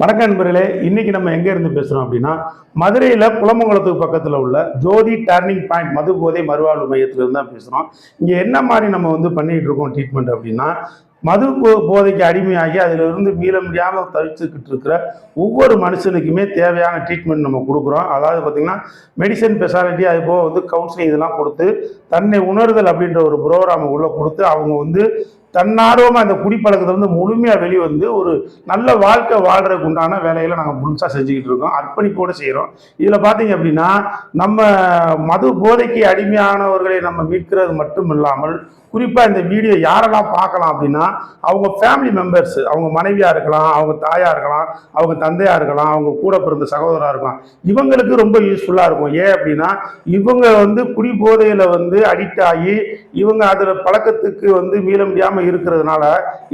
வணக்கம் நண்பர்களே, இன்னைக்கு நம்ம எங்க இருந்து பேசுறோம் அப்படின்னா மதுரையில குளமங்கலத்துக்கு பக்கத்துல உள்ள ஜோதி டர்னிங் பாயிண்ட் மது போதை மறுவாழ்வு மையத்துல இருந்து தான் பேசுறோம். இங்க என்ன மாதிரி நம்ம பண்ணிட்டு இருக்கோம் ட்ரீட்மெண்ட் அப்படின்னா, மது போதைக்கு அடிமையாகி அதில் இருந்து மீள முடியாமல் தவிச்சுக்கிட்டு இருக்கிற ஒவ்வொரு மனுஷனுக்குமே தேவையான ட்ரீட்மெண்ட் நம்ம கொடுக்குறோம். அதாவது பார்த்திங்கன்னா மெடிசன் ஸ்பெஷாலிட்டி, அது போக கவுன்சிலிங் இதெல்லாம் கொடுத்து தன்னை உணர்தல் அப்படின்ற ஒரு ப்ரோக்ராமை உள்ளே கொடுத்து அவங்க தன்னார்வமாக அந்த குடிப்பழக்கத்திலிருந்து முழுமையாக வெளிவந்து ஒரு நல்ல வாழ்க்கை வாழ்றதுக்கு உண்டான வேலைகளை நாங்கள் முழுசாக செஞ்சுக்கிட்டு இருக்கோம், அர்ப்பணிப்போடு செய்கிறோம். இதில் பார்த்தீங்க அப்படின்னா நம்ம மது போதைக்கு அடிமையானவர்களை நம்ம மீட்கிறது மட்டும் இல்லாமல் குறிப்பாக இந்த வீடியோ யாரெல்லாம் பார்க்கலாம் அப்படின்னா அவங்க ஃபேமிலி மெம்பர்ஸ், அவங்க மனைவியாக இருக்கலாம், அவங்க தாயாக இருக்கலாம், அவங்க தந்தையாக இருக்கலாம், அவங்க கூட பிறந்த சகோதராக இருக்கலாம், இவங்களுக்கு ரொம்ப யூஸ்ஃபுல்லாக இருக்கும். ஏன் அப்படின்னா இவங்க குடி போதையில் அடிக்ட் ஆகி இவங்க அதில் பழக்கத்துக்கு மீள முடியாமல் இருக்கிறதுனால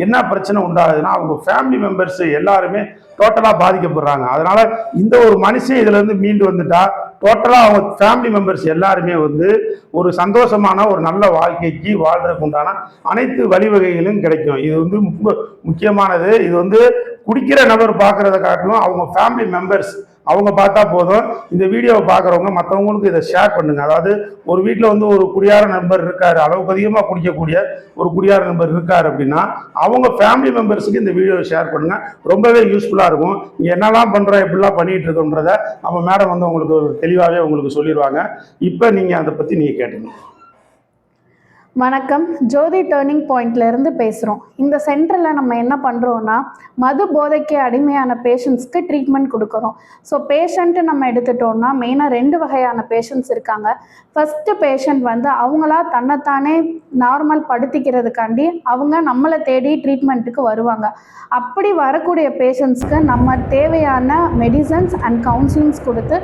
என்ன பிரச்சனை உண்டாகுதுன்னா அவங்க ஃபேமிலி மெம்பர்ஸ் எல்லாருமே டோட்டலாக பாதிக்கப்படுறாங்க. அதனால இந்த ஒரு மனுஷன் இதுல இருந்து மீண்டு வந்துட்டா டோட்டலாக அவங்க ஃபேமிலி மெம்பர்ஸ் எல்லாருமே ஒரு சந்தோஷமான ஒரு நல்ல வாழ்க்கைக்கு வாழ்றதுக்கு உண்டான அனைத்து வழிவகைகளும் கிடைக்கும். இது ரொம்ப முக்கியமானது. இது குடிக்கிற நபர் பார்க்கறத காட்டிலும் அவங்க ஃபேமிலி மெம்பர்ஸ் அவங்க பார்த்தா போதும். இந்த வீடியோவை பார்க்குறவங்க மற்றவங்களுக்கு இதை ஷேர் பண்ணுங்க. அதாவது ஒரு வீட்டில் ஒரு குடியார நண்பர் இருக்காரு, அளவுக்கு அதிகமாக குடிக்கக்கூடிய ஒரு குடியார நண்பர் இருக்காரு அப்படின்னா அவங்க ஃபேமிலி மெம்பர்ஸுக்கு இந்த வீடியோவை ஷேர் பண்ணுங்க. ரொம்பவே யூஸ்ஃபுல்லாக இருக்கும். இங்கே என்னெல்லாம் பண்ணுறோம், எப்படிலாம் பண்ணிட்டு இருக்கோன்றத நம்ம மேடம் உங்களுக்கு ஒரு தெளிவாகவே உங்களுக்கு சொல்லிடுவாங்க. இப்போ நீங்கள் அதை பற்றி நீங்கள் கேட்டுங்க. வணக்கம், ஜோதி டர்னிங் பாயிண்ட்ல இருந்து பேசுகிறோம். இந்த சென்டரில் நம்ம என்ன பண்ணுறோன்னா மது போதைக்கு அடிமையான பேஷண்ட்ஸ்க்கு ட்ரீட்மெண்ட் கொடுக்குறோம். ஸோ பேஷண்ட்டு நம்ம எடுத்துட்டோம்னா மெயினாக 2 வகையான பேஷண்ட்ஸ் இருக்காங்க. ஃபஸ்ட்டு பேஷண்ட் அவங்களா தன்னைத்தானே நார்மல் படுத்திக்கிறதுக்காண்டி அவங்க நம்மளை தேடி ட்ரீட்மெண்ட்டுக்கு வருவாங்க. அப்படி வரக்கூடிய பேஷண்ட்ஸ்க்கு நம்ம தேவையான மெடிசன்ஸ் அண்ட் கவுன்சிலிங்ஸ் கொடுத்து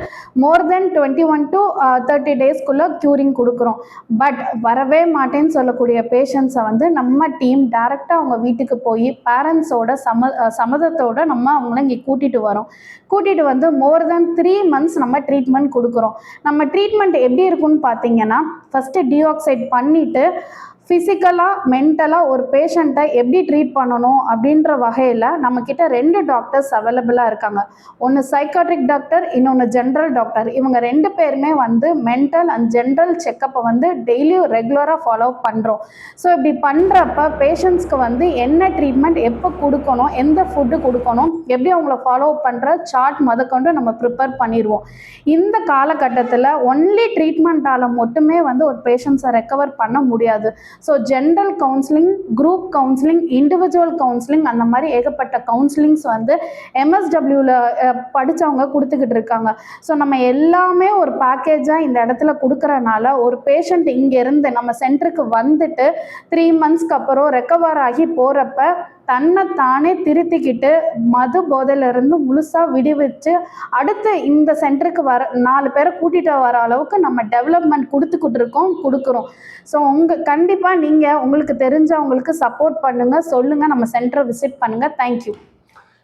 மோர் தென் 21 to 30 டேஸ்க்குள்ளே க்யூரிங் கொடுக்குறோம். பட் வரவே மாட்டேன்னு சொல்லக்கூடிய பேஷண்ட்ஸை நம்ம டீம் டைரெக்டாக அவங்க வீட்டுக்கு போய் பேரண்ட்ஸோட சம்மதத்தோட நம்ம அவங்கள இங்கே கூட்டிகிட்டு வந்து மோர் தென் 3 months நம்ம ட்ரீட்மெண்ட் கொடுக்குறோம். நம்ம ட்ரீட்மெண்ட் எப்படி இருக்குன்னு பார்த்தீங்கன்னா ஃபஸ்ட்டு டீஆக்சைட் பண்ணிவிட்டு ஃபிசிக்கலாக மென்டலாக ஒரு பேஷண்ட்டை எப்படி ட்ரீட் பண்ணணும் அப்படின்ற வகையில் நம்மக்கிட்ட 2 டாக்டர்ஸ் அவைலபிளாக இருக்காங்க. ஒன்று சைக்காட்ரிக் டாக்டர், இன்னொன்று ஜென்ரல் டாக்டர். இவங்க 2 பேருமே மென்டல் அண்ட் ஜென்ரல் செக்கப்பை டெய்லியும் ரெகுலராக ஃபாலோ பண்ணுறோம். ஸோ இப்படி பண்ணுறப்ப பேஷண்ட்ஸ்க்கு என்ன ட்ரீட்மெண்ட் எப்போ கொடுக்கணும், எந்த ஃபுட்டு கொடுக்கணும், எப்படி அவங்கள ஃபாலோ பண்ணுற சார்ட் முதற்கொண்டு நம்ம ப்ரிப்பேர் பண்ணிடுவோம். இந்த காலகட்டத்தில் ஒன்லி ட்ரீட்மெண்ட்டால் மட்டுமே ஒரு பேஷண்ட்ஸை ரெக்கவர் பண்ண முடியாது. So general counselling, group counselling, individual counselling, அந்த மாதிரி ஏகப்பட்ட கவுன்சிலிங்ஸ் MSWவில் படித்தவங்க கொடுத்துக்கிட்டு இருக்காங்க. ஸோ நம்ம எல்லாமே ஒரு பேக்கேஜாக இந்த இடத்துல கொடுக்குறனால ஒரு பேஷண்ட் இங்கேருந்து நம்ம சென்டருக்கு வந்துட்டு 3 monthsக்கு அப்புறம் ரெக்கவர் ஆகி போகிறப்ப தன்னைத்தானே திருத்திக்கிட்டு மது போதையிலிருந்து முழுசாக விடுவிச்சு அடுத்து இந்த சென்டருக்கு 4 பேரை கூட்டிகிட்டு வர அளவுக்கு நம்ம டெவலப்மெண்ட் கொடுக்குறோம். ஸோ கண்டிப்பாக நீங்கள் உங்களுக்கு தெரிஞ்சவங்களுக்கு சப்போர்ட் பண்ணுங்கள், சொல்லுங்கள், நம்ம சென்டரை விசிட் பண்ணுங்கள். தேங்க்யூ.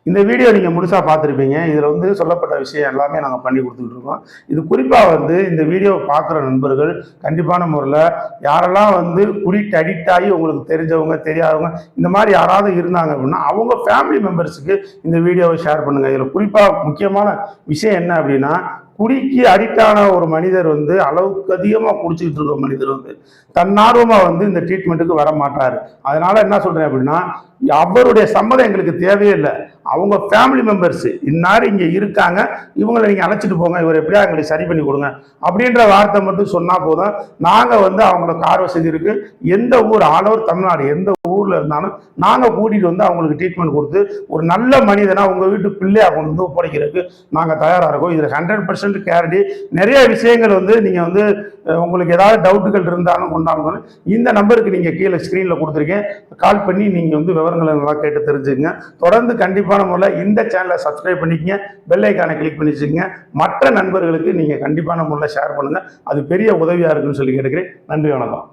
இந்த வீடியோ நீங்கள் முழுசாக பார்த்துருப்பீங்க. இதில் சொல்லப்பட்ட விஷயம் எல்லாமே நாங்கள் பண்ணி கொடுத்துக்கிட்டு இருக்கோம். இது குறிப்பாக இந்த வீடியோவை பார்க்குற நண்பர்கள் கண்டிப்பான முறையில் யாரெல்லாம் குடிட்டு அடிக்ட் ஆகி உங்களுக்கு தெரிஞ்சவங்க தெரியாதவங்க இந்த மாதிரி யாராவது இருந்தாங்க அப்படின்னா அவங்க ஃபேமிலி மெம்பர்ஸுக்கு இந்த வீடியோவை ஷேர் பண்ணுங்கள். இதில் குறிப்பாக முக்கியமான விஷயம் என்ன அப்படின்னா குடிக்கு அடிக்டான ஒரு மனிதர் அளவுக்கு அதிகமாக குடிச்சிக்கிட்டு இருக்க மனிதர் தன்னார்வமாக இந்த ட்ரீட்மெண்ட்டுக்கு வர மாட்டார். அதனால என்ன சொல்கிறேன் அப்படின்னா அவருடைய சம்மதம் எங்களுக்கு தேவையே இல்லை. அவங்க ஃபேமிலி மெம்பர்ஸ் இந்நாறு இங்கே இருக்காங்க, இவங்களை நீங்கள் அழைச்சிட்டு போங்க, இவர் எப்படியா எங்களுக்கு சரி பண்ணி கொடுங்க அப்படின்ற வார்த்தை மட்டும் சொன்னால் போதும். நாங்கள் அவங்கள கார் வசதி இருக்குது, எந்த ஊர் ஆல் ஓவர் தமிழ்நாடு எந்த ஊரில் இருந்தாலும் நாங்கள் கூட்டிகிட்டு அவங்களுக்கு ட்ரீட்மெண்ட் கொடுத்து ஒரு நல்ல மனிதனாக உங்கள் வீட்டு பிள்ளையாக கொண்டு ஒப்படைக்கிறதுக்கு நாங்கள் தயாராக இருக்கோம். இதில் 100% கேரண்டி. நிறைய விஷயங்கள் நீங்கள் உங்களுக்கு ஏதாவது டவுட்டுகள் இருந்தாலும் கொண்டாடுங்க. இந்த நம்பருக்கு நீங்கள் கீழே ஸ்க்ரீனில் கொடுத்துருக்கேன், கால் பண்ணி நீங்கள் விவரங்களை நல்லா கேட்டு தெரிஞ்சுக்கங்க. தொடர்ந்து கண்டிப்பான முறையில் இந்த சேனலை சப்ஸ்கிரைப் பண்ணிக்கங்க, பெல் ஐக்கானை கிளிக் பண்ணி வச்சுக்கோங்க. மற்ற நண்பர்களுக்கு நீங்கள் கண்டிப்பான முறையில் ஷேர் பண்ணுங்கள், அது பெரிய உதவியாக இருக்குன்னு சொல்லி கேட்டுக்கிறேன். நன்றி, வணக்கம்.